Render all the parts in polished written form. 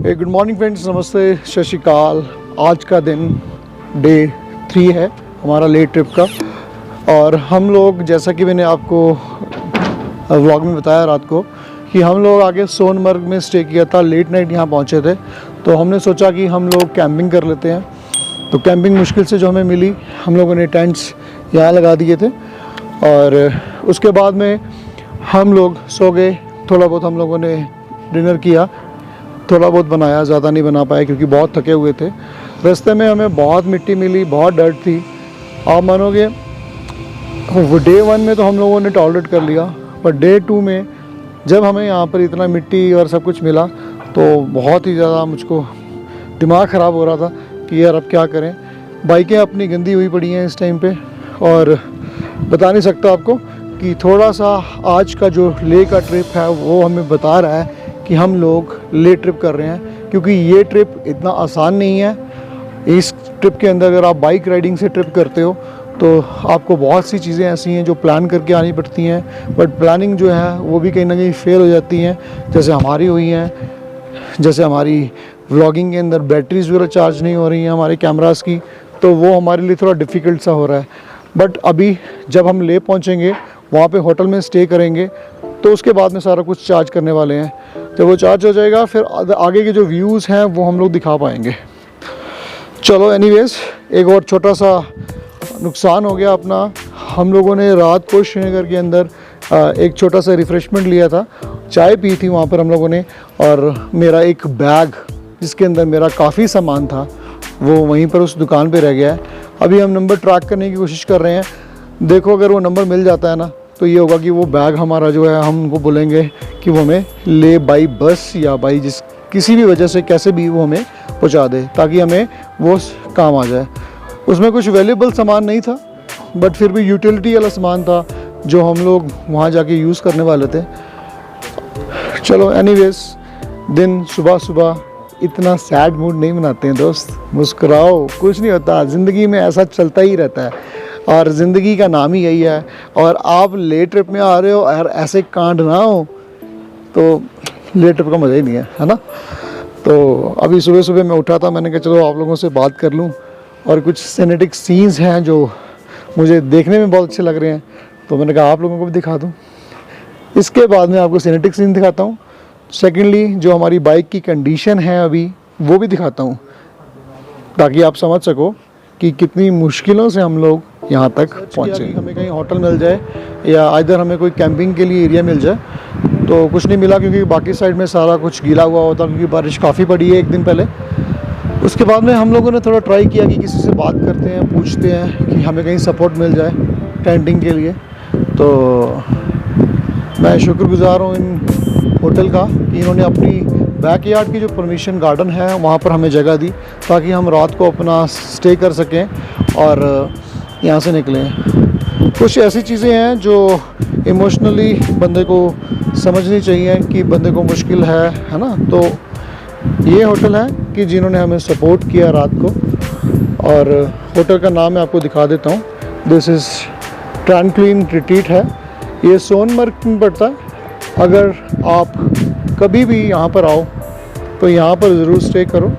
Good morning friends, नमस्ते, सत श्री अकाल। आज का दिन डे 3 है हमारा लेट ट्रिप का। और हम लोग, जैसा कि मैंने आपको व्लॉग में बताया रात को, कि हम लोग आगे सोनमर्ग में स्टे किया था, लेट नाइट यहाँ पहुँचे थे। तो हमने सोचा कि हम लोग कैंपिंग कर लेते हैं। तो कैंपिंग मुश्किल से जो हमें मिली, हम लोगों ने टेंट्स यहाँ लगा दिए थे और उसके बाद में हम लोग सो गए। थोड़ा बहुत हम लोगों ने डिनर किया, थोड़ा बहुत बनाया, ज़्यादा नहीं बना पाए क्योंकि बहुत थके हुए थे। रास्ते में हमें बहुत मिट्टी मिली, बहुत डर्ट थी। आप मानोगे, वो डे 1 में तो हम लोगों ने टॉलरेट कर लिया, पर डे 2 में जब हमें यहाँ पर इतना मिट्टी और सब कुछ मिला तो बहुत ही ज़्यादा मुझको दिमाग ख़राब हो रहा था कि यार अब क्या करें। बाइकें अपनी गंदी हुई पड़ी हैं इस टाइम पे, और बता नहीं सकता आपको कि थोड़ा सा आज का जो ले का ट्रिप है वो हमें बता रहा है कि हम लोग ले ट्रिप कर रहे हैं, क्योंकि ये ट्रिप इतना आसान नहीं है। इस ट्रिप के अंदर अगर आप बाइक राइडिंग से ट्रिप करते हो तो आपको बहुत सी चीज़ें ऐसी हैं जो प्लान करके आनी पड़ती हैं, बट प्लानिंग जो है वो भी कहीं ना कहीं फेल हो जाती हैं, जैसे हमारी हुई हैं। जैसे हमारी व्लॉगिंग के अंदर बैटरीज वगैरह चार्ज नहीं हो रही हैं हमारे कैमरास की, तो वो हमारे लिए थोड़ा डिफ़िकल्ट सा हो रहा है। बट अभी जब हम ले पहुँचेंगे, वहाँ पे होटल में स्टे करेंगे, तो उसके बाद में सारा कुछ चार्ज करने वाले हैं। जब वो चार्ज हो जाएगा फिर आगे के जो व्यूज़ हैं वो हम लोग दिखा पाएंगे। चलो एनीवेज़, एक और छोटा सा नुकसान हो गया अपना। हम लोगों ने रात को श्रीनगर के अंदर एक छोटा सा रिफ़्रेशमेंट लिया था, चाय पी थी वहाँ पर हम लोगों ने, और मेरा एक बैग जिसके अंदर मेरा काफ़ी सामान था वो वहीं पर उस दुकान पे रह गया है। अभी हम नंबर ट्रैक करने की कोशिश कर रहे हैं। देखो, अगर वो नंबर मिल जाता है ना, तो ये होगा कि वो बैग हमारा जो है, हम उनको बोलेंगे कि वो हमें ले बाई बस या बाई किसी भी वजह से कैसे भी वो हमें पहुंचा दे, ताकि हमें वो काम आ जाए। उसमें कुछ वैल्यूबल सामान नहीं था, बट फिर भी यूटिलिटी वाला सामान था जो हम लोग वहाँ जाके यूज़ करने वाले थे। चलो एनीवेज, दिन सुबह इतना सैड मूड नहीं बनाते हैं दोस्त। मुस्कुराओ, कुछ नहीं होता, ज़िंदगी में ऐसा चलता ही रहता है और ज़िंदगी का नाम ही यही है। और आप ले ट्रिप में आ रहे हो और ऐसे कांड ना हो तो ले ट्रिप का मज़ा ही नहीं है ना। तो अभी सुबह मैं उठा था, मैंने कहा चलो आप लोगों से बात कर लूँ, और कुछ सिनेटिक सीन्स हैं जो मुझे देखने में बहुत अच्छे लग रहे हैं, तो मैंने कहा आप लोगों को भी दिखा दूँ। इसके बाद में आपको सिनेटिक सीन दिखाता हूँ। सेकेंडली, जो हमारी बाइक की कंडीशन है अभी, वो भी दिखाता हूँ, ताकि आप समझ सको कि कितनी मुश्किलों से हम लोग यहाँ तक पहुँचे। हमें कहीं होटल मिल जाए या इधर हमें कोई कैंपिंग के लिए एरिया मिल जाए, तो कुछ नहीं मिला, क्योंकि बाकी साइड में सारा कुछ गीला हुआ होता, क्योंकि बारिश काफ़ी पड़ी है एक दिन पहले। उसके बाद में हम लोगों ने थोड़ा ट्राई किया कि किसी से बात करते हैं, पूछते हैं कि हमें कहीं सपोर्ट मिल जाए टेंटिंग के लिए। तो मैं शुक्रगुज़ार हूँ इन होटल का कि इन्होंने अपनी बैकयार्ड की जो परमिशन गार्डन है वहाँ पर हमें जगह दी, ताकि हम रात को अपना स्टे कर सकें और यहाँ से निकलें। कुछ ऐसी चीज़ें हैं जो इमोशनली बंदे को समझनी चाहिए कि बंदे को मुश्किल है ना। तो ये होटल है कि जिन्होंने हमें सपोर्ट किया रात को, और होटल का नाम मैं आपको दिखा देता हूँ। दिस इज़ ट्रैंक्विल रिट्रीट है, ये सोनमर्ग में पड़ता है। अगर आप कभी भी यहाँ पर आओ तो यहाँ पर ज़रूर स्टे करो।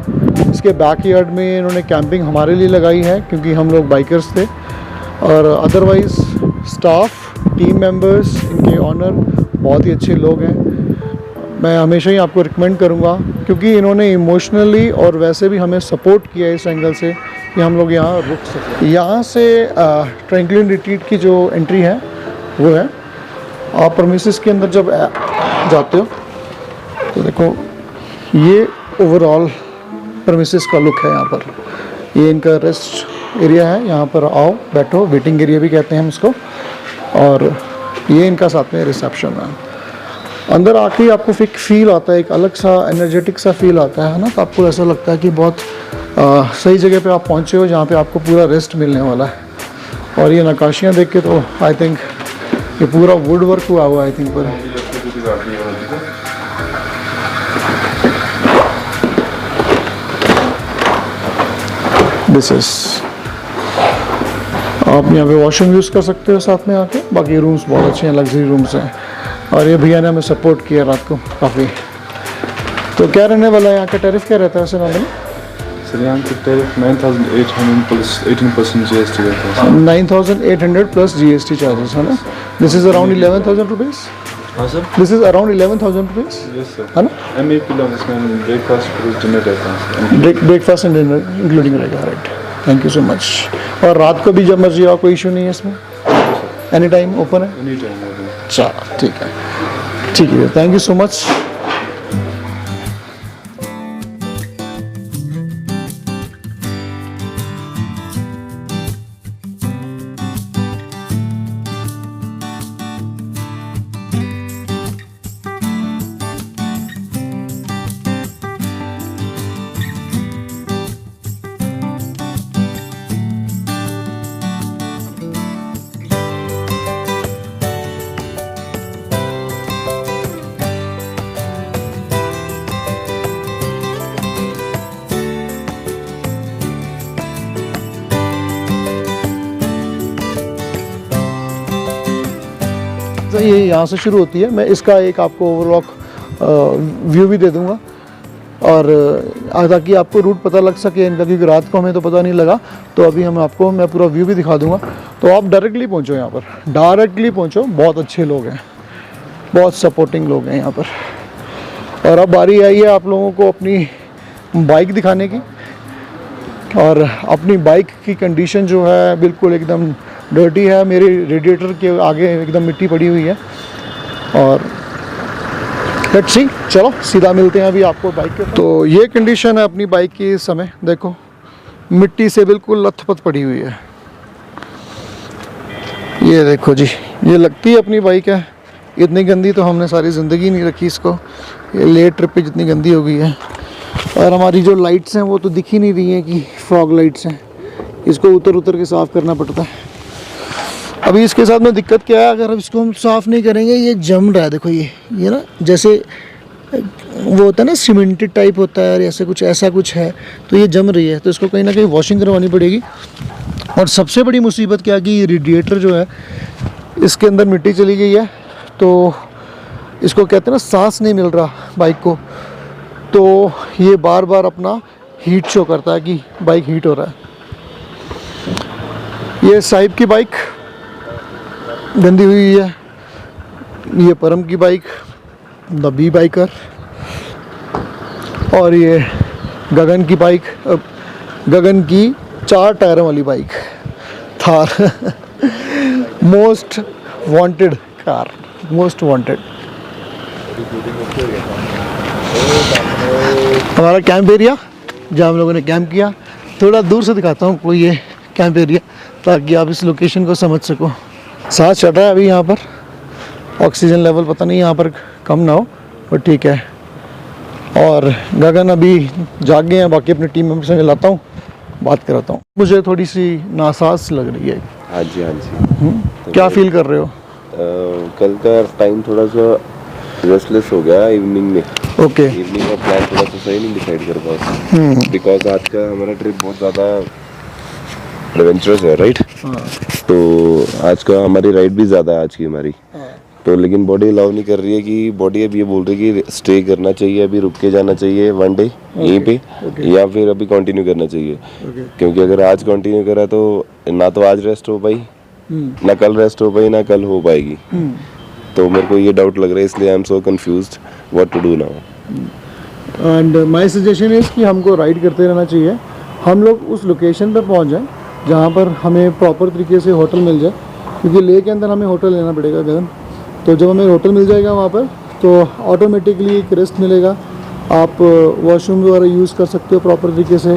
इसके बैकयार्ड में इन्होंने कैंपिंग हमारे लिए लगाई है, क्योंकि हम लोग बाइकर्स थे, और अदरवाइज़ स्टाफ, टीम मेंबर्स, इनके ऑनर बहुत ही अच्छे लोग हैं। मैं हमेशा ही आपको रिकमेंड करूँगा, क्योंकि इन्होंने इमोशनली और वैसे भी हमें सपोर्ट किया इस एंगल से कि हम लोग यहाँ रुक सकें। यहाँ से ट्रैंक्विल रिट्रीट की जो एंट्री है वो है। आप परमिसेस के अंदर जब जाते हो तो देखो, ये ओवरऑल परमिसेस का लुक है। यहाँ पर ये इनका रेस्ट एरिया है, यहाँ पर आओ बैठो, वेटिंग एरिया भी कहते हैं हम इसको, और ये इनका साथ में रिसेप्शन है। अंदर आके ही आपको एक फील आता है, एक अलग सा एनर्जेटिक सा फील आता है ना। तो आपको ऐसा लगता है कि बहुत सही जगह पे आप पहुँचे हो, जहाँ पे आपको पूरा रेस्ट मिलने वाला है। और ये नक्काशियाँ देख के तो आई थिंक ये पूरा वुड वर्क हुआ हुआ आई थिंक पर। दिस इज, आप यहाँ पे वॉशरूम यूज़ कर सकते हो साथ में आके। बाकी रूम्स बहुत अच्छे हैं, लग्जरी रूम्स हैं। और ये भैया ने हमें सपोर्ट किया रात को काफ़ी। तो क्या रहने वाला है यहाँ का टैरिफ, क्या रहता है सर नॉर्मली? सर यहाँ की टैरिफ 9,800 प्लस 18% GST रहता है। 9,800 प्लस GST चार्जेस है ना? This is around 11,000 rupees. हाँ sir, this is around 11,000 rupees yes sir. है ना? MEP लोग इसमें ब्रेकफास्ट डिनर रहता है। ब्रेकफास्ट एंड डिनर इंक्लूडिंग रहेगा, right. Thank you so much. और रात को भी जब मर्जी आओ, कोई इशू नहीं है इसमें, एनी टाइम ओपन है? Any time. चलो ठीक है, ठीक है, थैंक यू सो मच। तो ये यहाँ से शुरू होती है। मैं इसका एक आपको ओवरऑल व्यू भी दे दूँगा, और ताकि आपको रूट पता लग सके इनका, क्योंकि रात को हमें तो पता नहीं लगा। तो अभी मैं पूरा व्यू भी दिखा दूँगा। तो आप डायरेक्टली पहुँचो यहाँ पर, डायरेक्टली पहुँचो। बहुत अच्छे लोग हैं, बहुत सपोर्टिंग लोग हैं यहाँ पर। और अब बारी आई है आप लोगों को अपनी बाइक दिखाने की। और अपनी बाइक की कंडीशन जो है बिल्कुल एकदम डर्टी है। मेरे रेडिएटर के आगे एकदम मिट्टी पड़ी हुई है। और लेट्स सी, चलो सीधा मिलते हैं अभी आपको बाइक के। तो ये कंडीशन है अपनी बाइक की इस समय, देखो मिट्टी से बिल्कुल लथपथ पड़ी हुई है। ये देखो जी, ये लगती है अपनी बाइक है। इतनी गंदी तो हमने सारी ज़िंदगी नहीं रखी इसको। ये लेट ट्रिप पे जितनी गंदी हो गई है। और हमारी जो लाइट्स हैं वो तो दिख ही नहीं रही हैं कि फॉग लाइट्स हैं। इसको उतर उतर के साफ़ करना पड़ता है। अभी इसके साथ में दिक्कत क्या है, अगर इसको हम साफ़ नहीं करेंगे ये जम रहा है। देखो ये ना जैसे वो होता है ना, सीमेंटेड टाइप होता है, और ऐसा कुछ है, तो ये जम रही है। तो इसको कहीं ना कहीं वॉशिंग करवानी पड़ेगी। और सबसे बड़ी मुसीबत क्या है कि ये रेडिएटर जो है इसके अंदर मिट्टी चली गई है। तो इसको कहते हैं ना, सांस नहीं मिल रहा बाइक को। तो ये बार बार अपना हीट शो करता है कि बाइक हीट हो रहा है। ये साहिब की बाइक गंदी हुई है। ये परम की बाइक, द बी बाइकर। और ये गगन की बाइक, गगन की 4 टायरों वाली bike, Thar. Most wanted car, most wanted. हमारा कैंप एरिया जहाँ हम लोगों ने कैंप किया, थोड़ा दूर से दिखाता हूँ कोई ये कैंप एरिया, ताकि आप इस लोकेशन को समझ सको। सांस चढ़ रहा है अभी यहाँ पर। ऑक्सीजन लेवल पता नहीं यहाँ पर कम ना हो, पर ठीक है। और गगन अभी जाग गए हैं। बाकी अपनी टीम मेंबर से मिलाता हूँ, बात कराता हूँ। मुझे थोड़ी सी नासाज लग रही है। हाँ जी, हाँ जी। क्या फील कर रहे हो? कल का टाइम थोड़ा सा रेस्टलेस हो गया इवनिंग में। ओके। इवनिंग का प्लान थोड़ा सा सही नहीं डिसाइड कर पाया, बिकॉज आज का हमारा ट्रिप बहुत ज़्यादा एडवेंचरस है, राइट? तो आज का हमारी राइड भी ज़्यादा है आज की हमारी। तो लेकिन बॉडी अलाउ नहीं कर रही है कि बॉडी अभी ये बोल रही है कि स्टे करना चाहिए, अभी रुक के जाना चाहिए वन डे यहीं पे, या फिर अभी कंटिन्यू करना चाहिए। क्योंकि अगर आज कंटिन्यू करा तो ना तो आज रेस्ट हो पाई, ना कल रेस्ट हो पाई, ना कल हो पाएगी। तो मेरे को ये डाउट लग रहा है, इसलिए I am so confused what to do now. And my suggestion is कि हमको राइड करते रहना चाहिए। हम लोग उस लोकेशन पर पहुंच जाएं जहाँ पर हमें प्रॉपर तरीके से होटल मिल जाए, क्योंकि लेह के अंदर हमें होटल लेना पड़ेगा गगन। तो जब हमें होटल मिल जाएगा वहाँ पर, तो ऑटोमेटिकली एक रेस्ट मिलेगा। आप वॉशरूम वगैरह यूज़ कर सकते हो प्रॉपर तरीके से।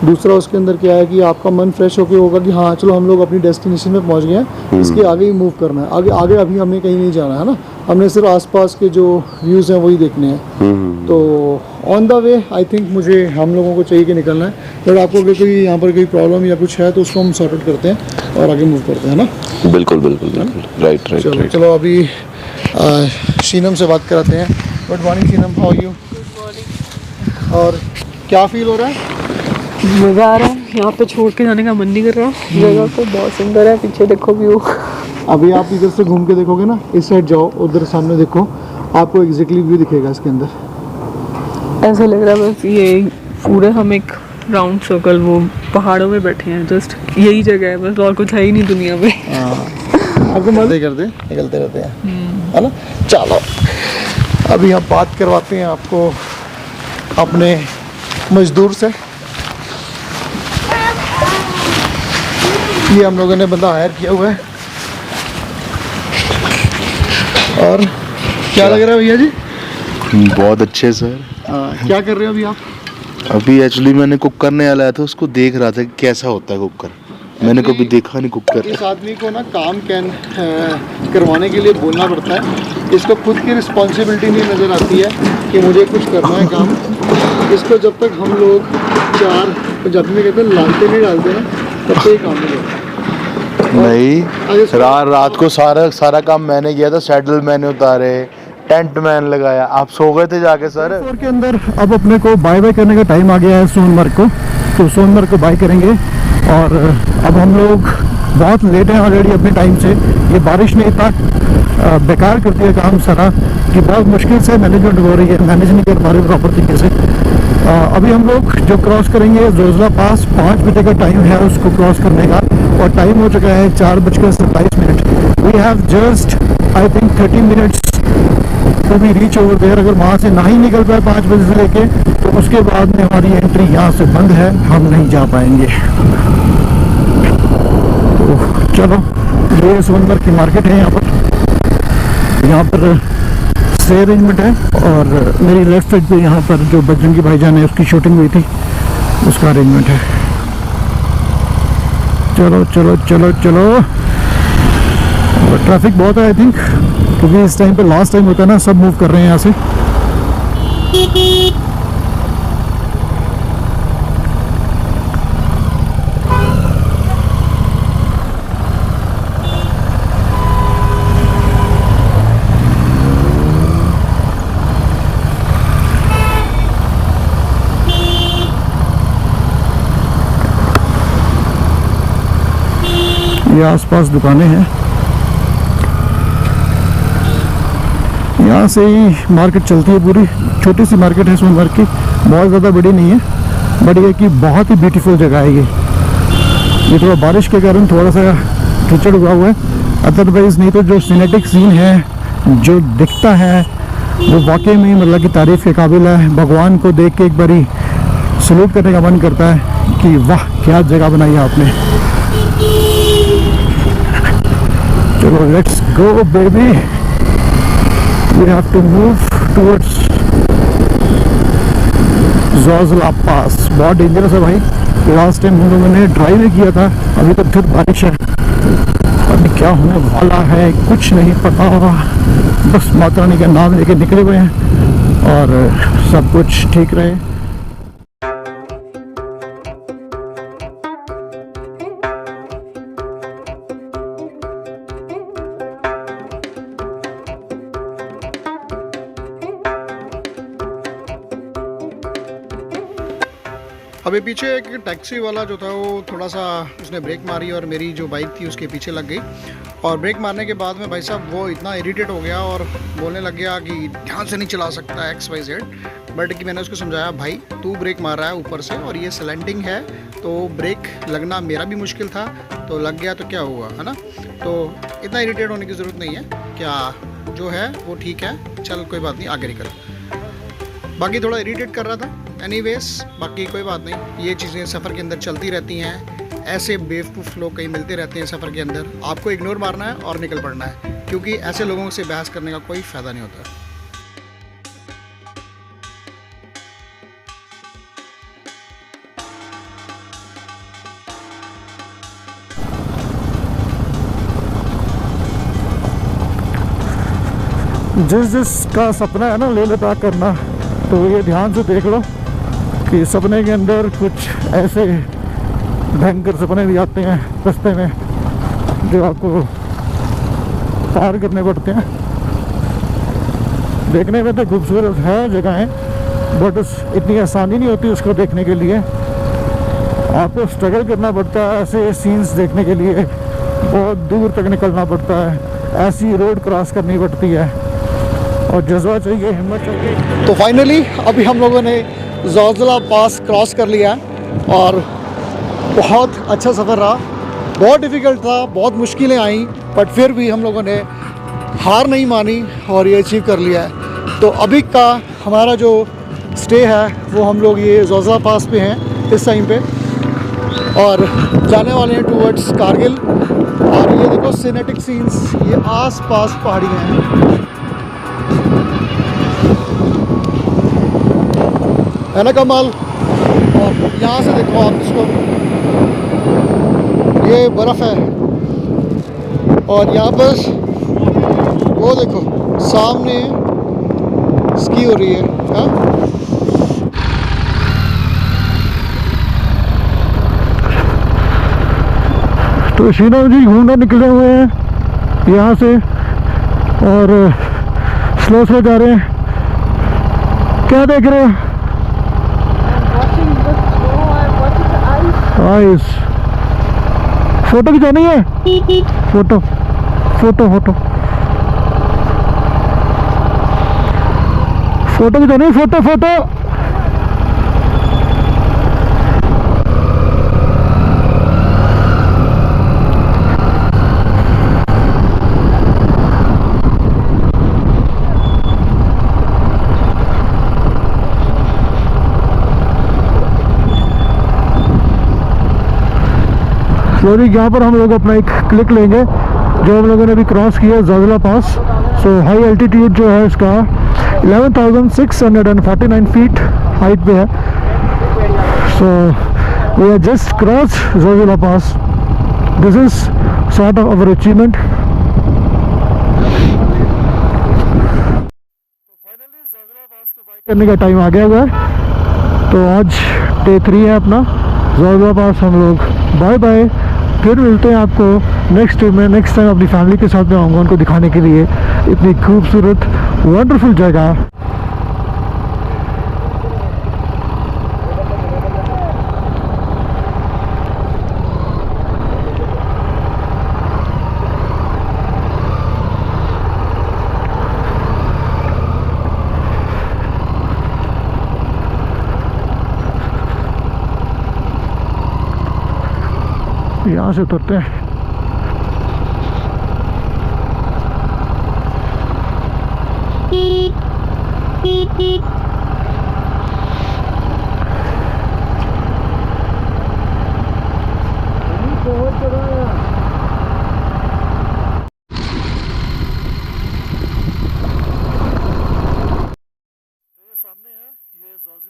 दूसरा उसके अंदर क्या है कि आपका मन फ्रेश होकर होगा कि हाँ चलो हम लोग अपनी डेस्टिनेशन में पहुँच गए हैं, इसके आगे ही मूव करना है। आगे आगे अभी हमें कहीं नहीं जाना है ना, हमने सिर्फ आसपास के जो व्यूज़ हैं वही देखने हैं। तो on the way I think मुझे हम लोगों को चाहिए कि निकलना है। बट आपको अगर कोई यहाँ पर कोई प्रॉब्लम या कुछ है तो उसको हम सॉर्ट आउट करते हैं और आगे मूव करते हैं ना। बिल्कुल बिल्कुल बिल्कुल, राइट राइट राइट। चलो अभी शीनम से बात कराते हैं। Good morning Sheenam, how are you? और क्या फील हो रहा है? मज़ा आ रहा है, यहाँ पे छोड़ के जाने का मन नहीं कर रहा। जगह तो बहुत सुंदर है, पीछे देखो व्यू। अभी आप इधर से घूम के देखोगे ना, इस साइड जाओ, उधर सामने देखो, आपको एग्जैक्टली व्यू दिखेगा इसके अंदर। ऐसा लग रहा है बस ये पूरे हम एक राउंड सर्कल वो पहाड़ों में बैठे हैं, जस्ट यही जगह है बस, और कुछ है ही नहीं दुनिया में। आपको मजे करते निकलते रहते हैं, है ना। चलो अभी हम बात करवाते हैं आपको अपने मजदूर से। ये हम लोगों ने बंदा हायर किया हुआ है। और क्या लग रहा है भैया जी? बहुत अच्छे सर। क्या कर रहे हो अभी आप? अभी एक्चुअली मैंने कुकर ने आया था, उसको देख रहा था कि कैसा होता है कुकर। मैंने कभी देखा नहीं कुकर। इस आदमी को ना काम करवाने के लिए बोलना पड़ता है। इसको खुद की रिस्पॉन्सिबिलिटी नहीं नज़र आती है कि मुझे कुछ करना है काम। इसको जब तक हम लोग चार पंजाबी में कहते हैं लालते नहीं डालते ना, तब तक ये काम नहीं करता। नहीं, रात को सारा काम मैंने किया था। सैडल मैंने उतारे, टेंट मैन लगाया। आप सो गए थे जाके सर। फ्लोर के अंदर अब अपने को बाय बाय करने का टाइम आ गया है सोनमर्ग को। तो सोनमर्ग को बाय करेंगे। और अब हम लोग बहुत लेट हैं ऑलरेडी अपने टाइम से। ये बारिश ने इतना बेकार कर दिया काम सारा कि बहुत मुश्किल से मैनेजमेंट हो रही है, मैनेज नहीं कर पा रहे प्रॉपर तरीके से। अभी हम लोग जो क्रॉस करेंगे जोजला पास, 5 बजे का टाइम है उसको क्रॉस करने का, और टाइम हो चुका है 4:27। We have just I think 30 minutes to be reach over there. अगर वहाँ से ना ही निकल पाए 5 बजे से लेके, तो उसके बाद में हमारी एंट्री यहाँ से बंद है, हम नहीं जा पाएंगे। तो चलो, ये सोनमर्ग की मार्केट है। यहाँ पर से अरेंजमेंट है, और मेरी लेफ्ट साइड पे यहाँ पर जो बजरंगी भाईजान है उसकी शूटिंग हुई थी, उसका अरेंजमेंट है। चलो चलो चलो चलो। ट्रैफिक बहुत है आई थिंक, क्योंकि इस टाइम पे लास्ट टाइम होता है ना, सब मूव कर रहे हैं यहाँ से। ये आसपास दुकानें हैं, यहाँ से ही मार्केट चलती है पूरी। छोटी सी मार्केट है सोनमर्ग की, बहुत ज़्यादा बड़ी नहीं है, बट ये कि बहुत ही ब्यूटीफुल जगह है ये थोड़ा बारिश के कारण थोड़ा सा कीचड़ हुआ हुआ है, अदरवाइज़ नहीं तो जो सिनेटिक सीन है जो दिखता है वो वाकई में मतलब कि तारीफ़ के काबिल है। भगवान को देख के एक बारी सलूट करने का मन करता है कि वाह क्या जगह बनाई है आपने। चलो let's go baby, we have to move towards जोजला पास। बहुत डेंजरस है भाई, लास्ट टाइम हम लोगों ने ड्राइव ही किया था, अभी तक फिर बारिश है, अभी क्या होने वाला है कुछ नहीं पता। बस माता रानी का नाम लेके निकले हुए हैं और सब कुछ ठीक रहे। अभी पीछे एक टैक्सी वाला जो था वो थोड़ा सा उसने ब्रेक मारी और मेरी जो बाइक थी उसके पीछे लग गई, और ब्रेक मारने के बाद में भाई साहब वो इतना इरिटेट हो गया और बोलने लग गया कि ध्यान से नहीं चला सकता XYZ। बट कि मैंने उसको समझाया भाई तू ब्रेक मार रहा है ऊपर से और ये स्लैंटिंग है, तो ब्रेक लगना मेरा भी मुश्किल था, तो लग गया तो क्या हुआ, है ना। तो इतना इरिटेट होने की ज़रूरत नहीं है, क्या जो है वो ठीक है, चल कोई बात नहीं आगे निकल। बाकी थोड़ा इरिटेट कर रहा था, एनीवेज बाकी कोई बात नहीं, ये चीज़ें सफ़र के अंदर चलती रहती हैं। ऐसे बेवकूफ़ लोग कहीं मिलते रहते हैं सफ़र के अंदर, आपको इग्नोर मारना है और निकल पड़ना है, क्योंकि ऐसे लोगों से बहस करने का कोई फ़ायदा नहीं होता। जिसका सपना है ना लेह लद्दाख करना, तो ये ध्यान से देख लो कि सपने के अंदर कुछ ऐसे भयंकर सपने भी आते हैं रास्ते में जो आपको पार करने पड़ते हैं। देखने में तो खूबसूरत है जगहें, बट इतनी आसानी नहीं होती उसको देखने के लिए, आपको स्ट्रगल करना पड़ता है ऐसे सीन्स देखने के लिए, बहुत दूर तक निकलना पड़ता है, ऐसी रोड क्रॉस करनी पड़ती है। और जज्बा चाहिए, हिम्मत चाहिए। तो फाइनली अभी हम लोगों ने ज़ोज़ला पास क्रॉस कर लिया है और बहुत अच्छा सफ़र रहा। बहुत डिफ़िकल्ट था, बहुत मुश्किलें आई, बट फिर भी हम लोगों ने हार नहीं मानी और ये अचीव कर लिया है। तो अभी का हमारा जो स्टे है वो हम लोग ये ज़ोज़ला पास पे हैं इस टाइम पे, और जाने वाले हैं टूवर्ड्स कारगिल। और ये देखो सिनेटिक सीन्स, ये आस पास पहाड़ियाँ हैं, है ना कमाल। और यहाँ से देखो आप इसको, ये बर्फ़ है और यहाँ पर वो देखो सामने स्की हो रही है, हाँ? तो श्रीनगर जी घूमने निकले हुए हैं यहाँ से और स्लो स्लो जा रहे हैं। क्या देख रहे हो? आइस। फोटो खिंचानी है? फोटो फोटो फोटो फोटो खिंचानी है, फोटो फोटो। सॉरी, यहाँ पर हम लोग अपना एक क्लिक लेंगे जो हम लोगों ने अभी क्रॉस किया ज़ोज़ला पास। सो हाई एल्टीट्यूड जो है इसका 11,649 फीट हाइट पे है। So we are just cross Zojila pass. This is sort of our achievement. करने का टाइम आ गया हुआ है, तो आज डे 3 है अपना ज़ोज़ला पास। हम लोग बाय बाय, फिर मिलते हैं आपको नेक्स्ट डे में। नेक्स्ट टाइम अपनी फैमिली के साथ में आऊँगा उनको दिखाने के लिए इतनी खूबसूरत वंडरफुल जगह। यहाँ से उतरते हैं।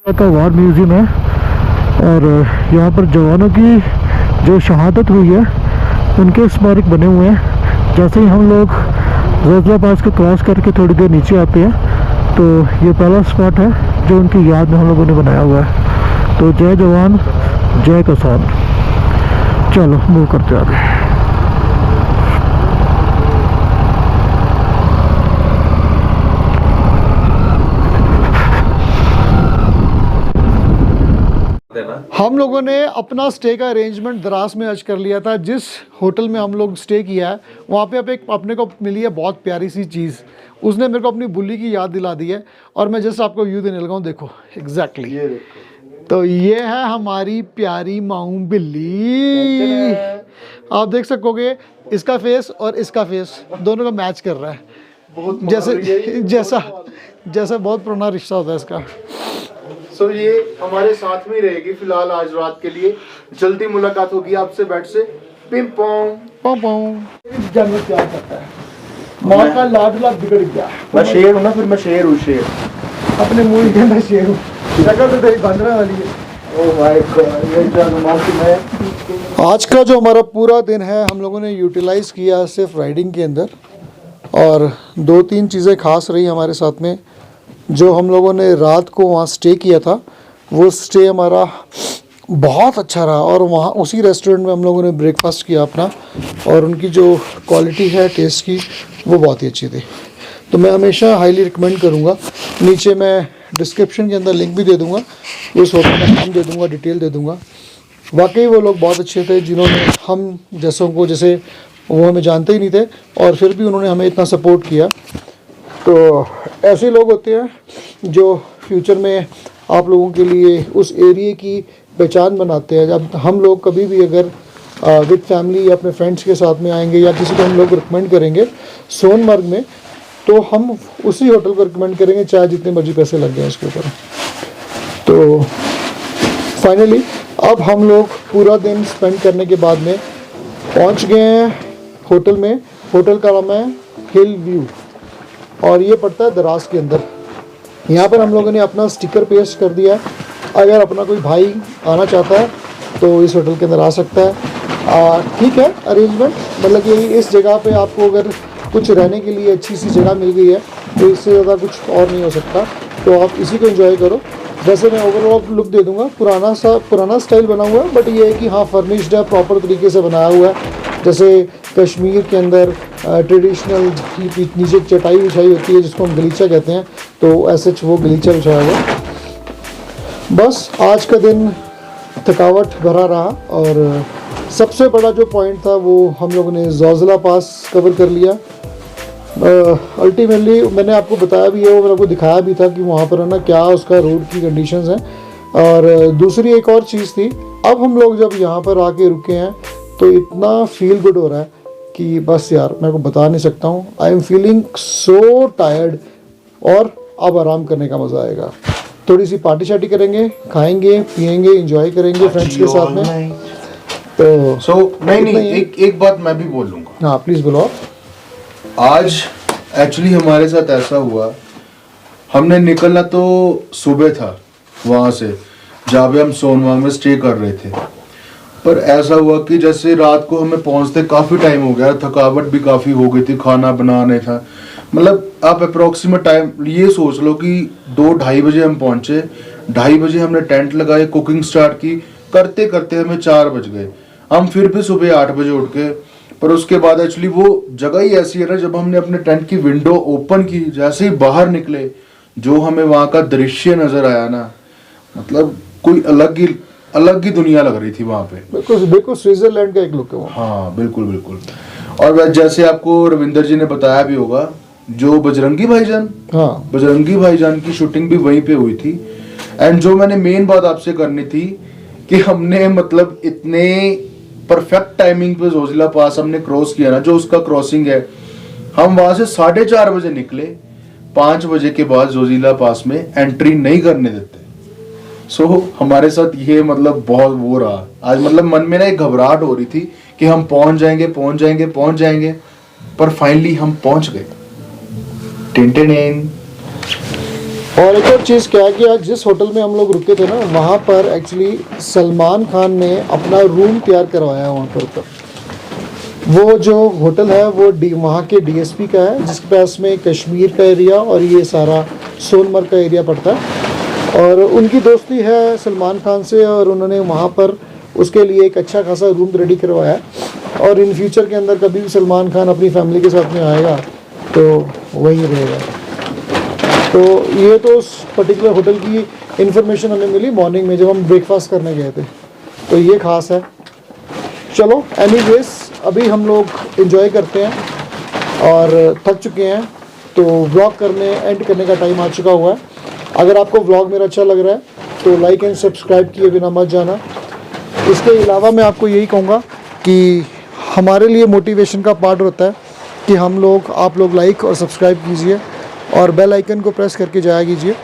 का वार म्यूजियम है और यहाँ पर जवानों की जो शहादत हुई है उनके स्मारक बने हुए हैं। जैसे ही हम लोग ज़ोज़ला पास को क्रॉस करके थोड़ी देर नीचे आते हैं तो ये पहला स्पॉट है जो उनकी याद में हम लोगों ने बनाया हुआ है। तो जय जवान जय किसान। चलो मूव करते आगे। हम लोगों ने अपना स्टे का अरेंजमेंट द्रास में आज कर लिया था। जिस होटल में हम लोग स्टे किया है वहाँ पे अपने को मिली है बहुत प्यारी सी चीज़। उसने मेरे को अपनी बुल्ली की याद दिला दी है और मैं जस्ट आपको व्यू देने लगा हूँ। देखो एग्जैक्टली ये देखो, तो ये है हमारी प्यारी माऊ बिल्ली। आप देख सकोगे इसका फेस और इसका फेस दोनों का मैच कर रहा है, बहुत जैसा बहुत पुराना रिश्ता होता है इसका। सो ये हमारे साथ में रहेगी फिलहाल आज रात के लिए। जल्दी मुलाकात होगी आपसे बेड से। Ping pong Pong Pong. जानवर क्या करता है, माँ का लाडला बिगड़ गया। मैं शेर हूँ ना, फिर मैं शेर हूँ। शेर अपने मुंह के अंदर शेर हूँ। शक्ल तो तेरी बंदरा वाली है। ओह माय गॉड, ये क्या मौसम है। आज का जो हमारा पूरा दिन है हम लोगों ने यूटिलाइज किया सिर्फ राइडिंग के अंदर, और 2-3 चीज़ें खास रही हमारे साथ में। जो हम लोगों ने रात को वहाँ स्टे किया था वो स्टे हमारा बहुत अच्छा रहा, और वहाँ उसी रेस्टोरेंट में हम लोगों ने ब्रेकफास्ट किया अपना, और उनकी जो क्वालिटी है टेस्ट की वो बहुत ही अच्छी थी। तो मैं हमेशा हाईली रिकमेंड करूँगा। नीचे मैं डिस्क्रिप्शन के अंदर लिंक भी दे दूँगा, उस होटल का नाम दे दूँगा, डिटेल दे दूँगा। वाकई वो लोग बहुत अच्छे थे जिन्होंने हम जैसों को, जैसे वो हमें जानते ही नहीं थे और फिर भी उन्होंने हमें इतना सपोर्ट किया। तो ऐसे लोग होते हैं जो फ्यूचर में आप लोगों के लिए उस एरिया की पहचान बनाते हैं। जब हम लोग कभी भी अगर विद फैमिली या अपने फ्रेंड्स के साथ में आएंगे या किसी को हम लोग रिकमेंड करेंगे सोनमर्ग में, तो हम उसी होटल को रिकमेंड करेंगे चाहे जितने मर्जी पैसे लग जाए इसके ऊपर। तो फाइनली अब हम लोग पूरा दिन स्पेंड करने के बाद में पहुंच गए हैं होटल में। होटल का नाम है हिल व्यू और ये पड़ता है दराज के अंदर। यहाँ पर हम लोगों ने अपना स्टिकर पेस्ट कर दिया है। अगर अपना कोई भाई आना चाहता है तो इस होटल के अंदर आ सकता है। ठीक है अरेंजमेंट, मतलब कि इस जगह पे आपको अगर कुछ रहने के लिए अच्छी सी जगह मिल गई है तो इससे ज़्यादा कुछ और नहीं हो सकता, तो आप इसी को एंजॉय करो। वैसे मैं ओवरऑल लुक दे दूंगा, पुराना स्टाइल बना हुआ है, बट ये है कि हाँ फर्निश्ड है, प्रॉपर तरीके से बनाया हुआ है। जैसे कश्मीर के अंदर ट्रेडिशनल नीचे चटाई बिछाई होती है जिसको हम गलीचा कहते हैं, तो ऐसे वो गलीचा बिछाया हुआ है। बस आज का दिन थकावट भरा रहा और सबसे बड़ा जो पॉइंट था वो हम लोगों ने जोजिला पास कवर कर लिया। अल्टीमेटली मैंने आपको बताया भी है, वो मैंने आपको दिखाया भी था कि वहाँ पर है ना क्या उसका रोड की कंडीशंस हैं। और दूसरी एक और चीज़ थी, अब हम लोग जब यहाँ पर आके रुके हैं तो इतना फील गुड हो रहा है कि बस यार मैं को बता नहीं सकता हूँ। I am feeling so tired और अब आराम करने का मज़ा आएगा। थोड़ी सी पार्टी शार्टी करेंगे, खाएंगे पिएंगे, एंजॉय करेंगे फ्रेंड्स के साथ में। तो नहीं एक बात मैं भी बोल लूँगा। हाँ प्लीज़ बोलो। आज एक्चुअली हमारे साथ ऐसा हुआ, हमने निकलना तो सुबह था वहाँ से जहाँ पे हम सोनमर्ग में स्टे कर रहे थे, पर ऐसा हुआ कि जैसे रात को हमें पहुँचते काफ़ी टाइम हो गया, थकावट भी काफ़ी हो गई थी, खाना बनाने था। मतलब आप अप्रोक्सीमेट टाइम ये सोच लो कि 2-2:30 बजे हम पहुँचे, 2:30 बजे हमने टेंट लगाए, कुकिंग स्टार्ट की, करते करते हमें 4 बज गए। हम फिर भी सुबह 8 बजे उठ के, पर उसके बाद एक्चुअली वो जगह ही ऐसी है ना, जब हमने अपने टेंट की विंडो ओपन की, जैसे ही बाहर निकले जो हमें वहाँ का दृश्य नजर आया ना, मतलब कोई अलग ही दुनिया लग रही थी वहाँ पे। बिल्कुल स्विट्जरलैंड का एक लुक है वो। हाँ बिल्कुल। और वह जैसे आपको रविंदर जी ने बताया भी होगा, जो बजरंगी भाईजान की शूटिंग भी वहीं पे हुई थी। एंड जो मैंने मेन बात आपसे करनी थी कि हमने मतलब इतने परफेक्ट टाइमिंग पे जोजिला पास हमने क्रॉस किया ना, जो उसका क्रॉसिंग है, हम वहां से 4:30 बजे निकले, 5 बजे के बाद जोजिला पास में एंट्री नहीं करने देते। सो हमारे साथ ये मतलब बहुत वो रहा आज, मतलब मन में ना एक घबराहट हो रही थी कि हम पहुंच जाएंगे, पर फाइनली हम पहुंच गए। और एक और चीज़ क्या है कि आज जिस होटल में हम लोग रुके थे ना, वहाँ पर एक्चुअली सलमान खान ने अपना रूम तैयार करवाया वहाँ पर। वो जो होटल है वो वहाँ के डीएसपी का है, जिसके पास में कश्मीर का एरिया और ये सारा सोनमर्ग का एरिया पड़ता है। और उनकी दोस्ती है सलमान खान से और उन्होंने वहाँ पर उसके लिए एक अच्छा खासा रूम रेडी करवाया। और इन फ्यूचर के अंदर कभी भी सलमान खान अपनी फैमिली के साथ में आएगा तो वहीं रहेगा। तो ये तो उस पर्टिकुलर होटल की इन्फॉर्मेशन हमें मिली मॉर्निंग में जब हम ब्रेकफास्ट करने गए थे, तो ये खास है। चलो एनीवेज अभी हम लोग एंजॉय करते हैं और थक चुके हैं, तो व्लॉग एंड करने का टाइम आ चुका हुआ है। अगर आपको व्लॉग मेरा अच्छा लग रहा है तो लाइक एंड सब्सक्राइब किए बिना मत जाना। इसके अलावा मैं आपको यही कहूँगा कि हमारे लिए मोटिवेशन का पार्ट होता है कि आप लोग लाइक और सब्सक्राइब कीजिए और बेल आइकन को प्रेस करके जाया कीजिए।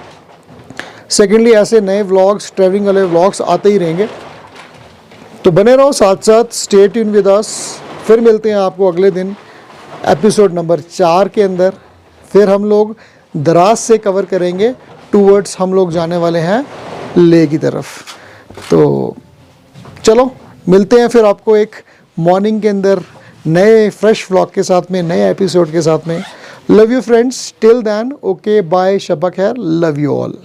सेकेंडली ऐसे नए व्लॉग्स, ट्रैवलिंग वाले व्लॉग्स आते ही रहेंगे, तो बने रहो साथ साथ। Stay tune with us. फिर मिलते हैं आपको अगले दिन एपिसोड नंबर 4 के अंदर। फिर हम लोग दराज से कवर करेंगे टूवर्ड्स, हम लोग जाने वाले हैं लेह की तरफ। तो चलो मिलते हैं फिर आपको एक मॉर्निंग के अंदर नए फ्रेश व्लॉग के साथ में, नए एपिसोड के साथ में। Love you friends, till then okay bye, शब्बा खैर, लव यू ऑल।